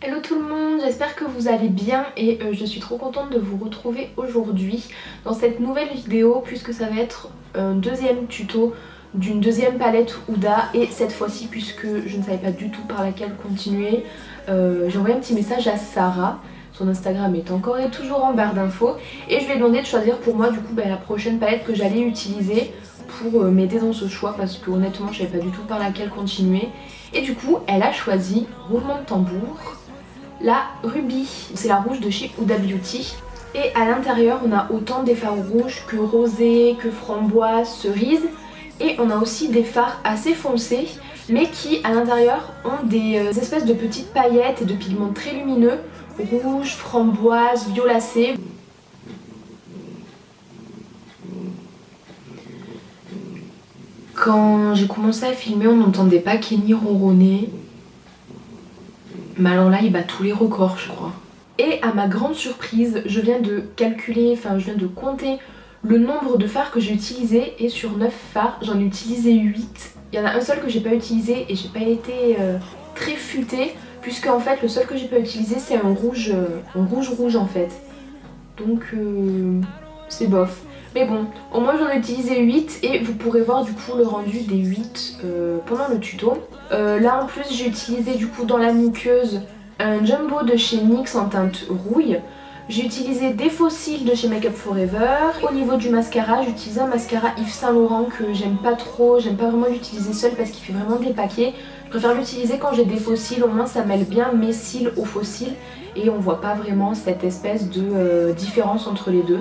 Hello tout le monde, j'espère que vous allez bien et je suis trop contente de vous retrouver aujourd'hui dans cette nouvelle vidéo puisque ça va être un deuxième tuto d'une deuxième palette Huda et cette fois-ci puisque je ne savais pas du tout par laquelle continuer, j'ai envoyé un petit message à Sarah. Son Instagram est encore et toujours en barre d'infos et je lui ai demandé de choisir pour moi du coup la prochaine palette que j'allais utiliser pour m'aider dans ce choix parce que honnêtement je savais pas du tout par laquelle continuer. Et du coup elle a choisi, roulement de tambour, la Ruby. C'est la rouge de chez Huda Beauty. Et à l'intérieur on a autant des fards rouges que rosé, que framboise, cerise. Et on a aussi des fards assez foncés mais qui à l'intérieur ont des espèces de petites paillettes et de pigments très lumineux. Rouge, framboise, violacé. Quand j'ai commencé à filmer, on n'entendait pas Kenny ronronner. Mais alors là, il bat tous les records, je crois. Et à ma grande surprise, je viens de calculer, je viens de compter le nombre de fards que j'ai utilisé. Et sur 9 fards, j'en ai utilisé 8. Il y en a un seul que j'ai pas utilisé et j'ai pas été très futée. Puisque en fait, le seul que j'ai pas utilisé, c'est un rouge en fait. Donc, c'est bof. Mais bon, au moins j'en ai utilisé 8 et vous pourrez voir du coup le rendu des 8 pendant le tuto. Là en plus j'ai utilisé du coup dans la muqueuse un jumbo de chez NYX en teinte rouille. J'ai utilisé des fossiles de chez Make Up Forever. Au niveau du mascara, j'ai utilisé un mascara Yves Saint Laurent que j'aime pas trop, j'aime pas vraiment l'utiliser seul parce qu'il fait vraiment des paquets. Je préfère l'utiliser quand j'ai des fossiles, au moins ça mêle bien mes cils aux fossiles et on voit pas vraiment cette espèce de différence entre les deux.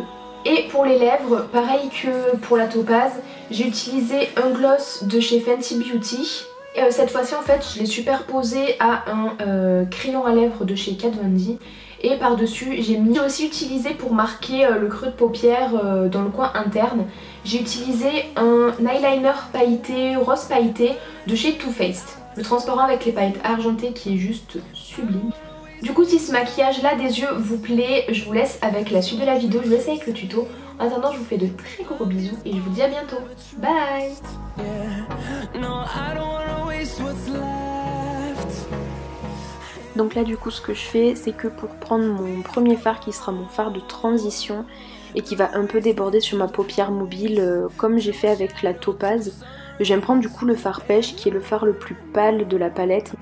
Et pour les lèvres, pareil que pour la topaz, j'ai utilisé un gloss de chez Fenty Beauty. Et cette fois-ci en fait je l'ai superposé à un crayon à lèvres de chez Kat Von D. Et par dessus j'ai aussi utilisé pour marquer le creux de paupière dans le coin interne. J'ai utilisé un eyeliner pailleté, rose pailleté de chez Too Faced. Le transparent avec les paillettes argentées qui est juste sublime. Du coup si ce maquillage là des yeux vous plaît, je vous laisse avec la suite de la vidéo, je vous laisse avec le tuto. En attendant je vous fais de très gros bisous et je vous dis à bientôt. Bye. Donc là du coup ce que je fais c'est que pour prendre mon premier fard qui sera mon fard de transition et qui va un peu déborder sur ma paupière mobile comme j'ai fait avec la topaz, je vais me prendre du coup le fard pêche qui est le fard le plus pâle de la palette.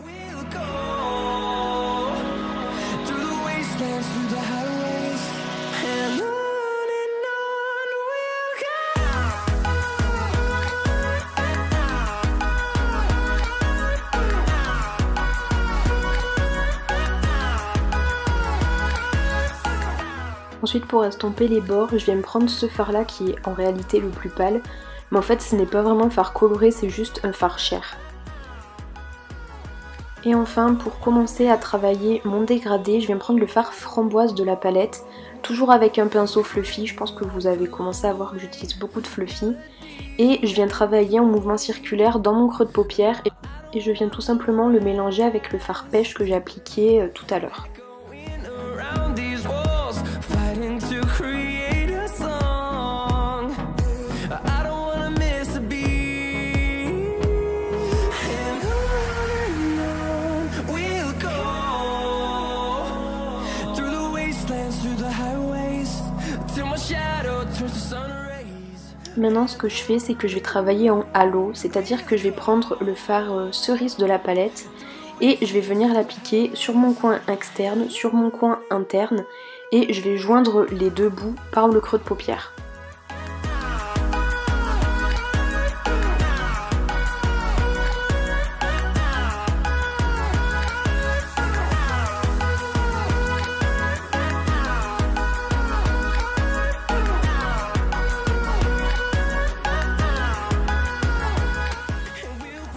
Ensuite pour estomper les bords, je vais me prendre ce fard là qui est en réalité le plus pâle. Mais en fait ce n'est pas vraiment un fard coloré, c'est juste un fard chair. Et enfin pour commencer à travailler mon dégradé, je vais me prendre le fard framboise de la palette. Toujours avec un pinceau fluffy, je pense que vous avez commencé à voir que j'utilise beaucoup de fluffy. Et je viens travailler en mouvement circulaire dans mon creux de paupière. Et je viens tout simplement le mélanger avec le fard pêche que j'ai appliqué tout à l'heure. Maintenant ce que je fais c'est que je vais travailler en halo, c'est-à-dire que je vais prendre le fard cerise de la palette et je vais venir l'appliquer sur mon coin externe, sur mon coin interne et je vais joindre les deux bouts par le creux de paupière.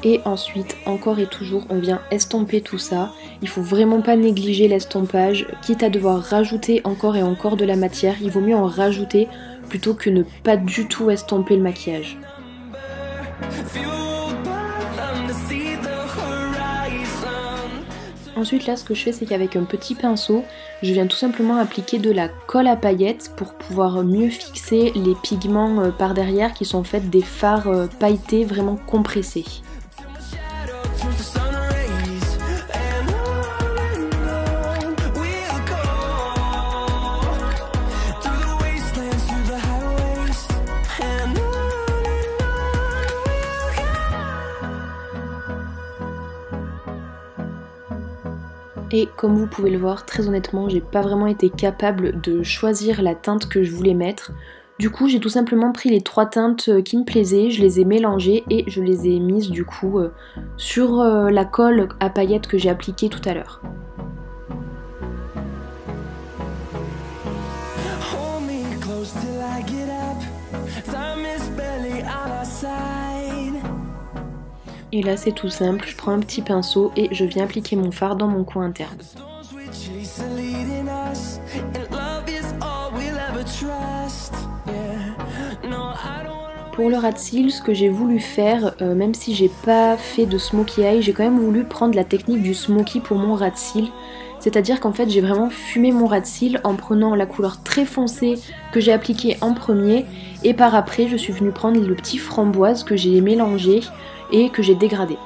Et ensuite, encore et toujours, on vient estomper tout ça. Il faut vraiment pas négliger l'estompage, quitte à devoir rajouter encore et encore de la matière, il vaut mieux en rajouter plutôt que ne pas du tout estomper le maquillage. Ensuite là ce que je fais c'est qu'avec un petit pinceau, je viens tout simplement appliquer de la colle à paillettes pour pouvoir mieux fixer les pigments par derrière qui sont en fait des fards pailletés vraiment compressés. Et comme vous pouvez le voir, très honnêtement, j'ai pas vraiment été capable de choisir la teinte que je voulais mettre. Du coup, j'ai tout simplement pris les 3 teintes qui me plaisaient, je les ai mélangées et je les ai mises du coup sur la colle à paillettes que j'ai appliquée tout à l'heure. Et là c'est tout simple, je prends un petit pinceau et je viens appliquer mon fard dans mon coin interne. Pour le ras de cils, ce que j'ai voulu faire, même si j'ai pas fait de smokey eye, j'ai quand même voulu prendre la technique du smoky pour mon ras de cils. C'est-à-dire qu'en fait j'ai vraiment fumé mon ras de cils en prenant la couleur très foncée que j'ai appliquée en premier et par après je suis venue prendre le petit framboise que j'ai mélangé et que j'ai dégradé.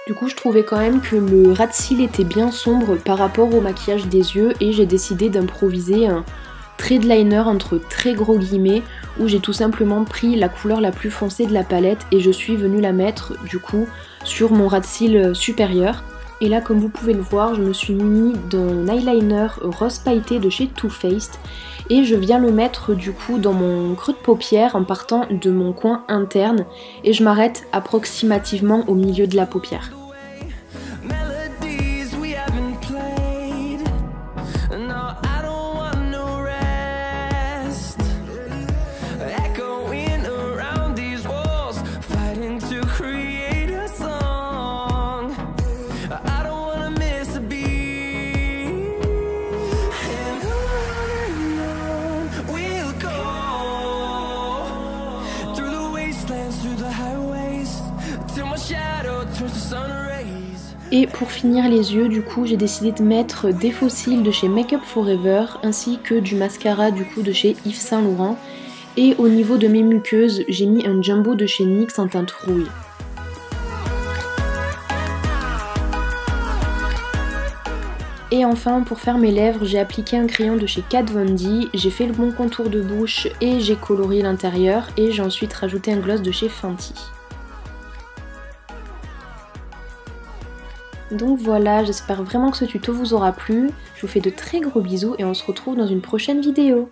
Du coup je trouvais quand même que le ras de cils était bien sombre par rapport au maquillage des yeux et j'ai décidé d'improviser un trait de liner entre très gros guillemets où j'ai tout simplement pris la couleur la plus foncée de la palette et je suis venue la mettre du coup sur mon ras de cils supérieur. Et là comme vous pouvez le voir, je me suis munie d'un eyeliner rose pailleté de chez Too Faced et je viens le mettre du coup dans mon creux de paupière en partant de mon coin interne et je m'arrête approximativement au milieu de la paupière. Et pour finir les yeux, du coup, j'ai décidé de mettre des faux cils de chez Make Up For Ever ainsi que du mascara du coup de chez Yves Saint Laurent. Et au niveau de mes muqueuses, j'ai mis un jumbo de chez NYX en teinte rouille. Et enfin, pour faire mes lèvres, j'ai appliqué un crayon de chez Kat Von D, j'ai fait le bon contour de bouche et j'ai colorié l'intérieur et j'ai ensuite rajouté un gloss de chez Fenty. Donc voilà, j'espère vraiment que ce tuto vous aura plu. Je vous fais de très gros bisous et on se retrouve dans une prochaine vidéo.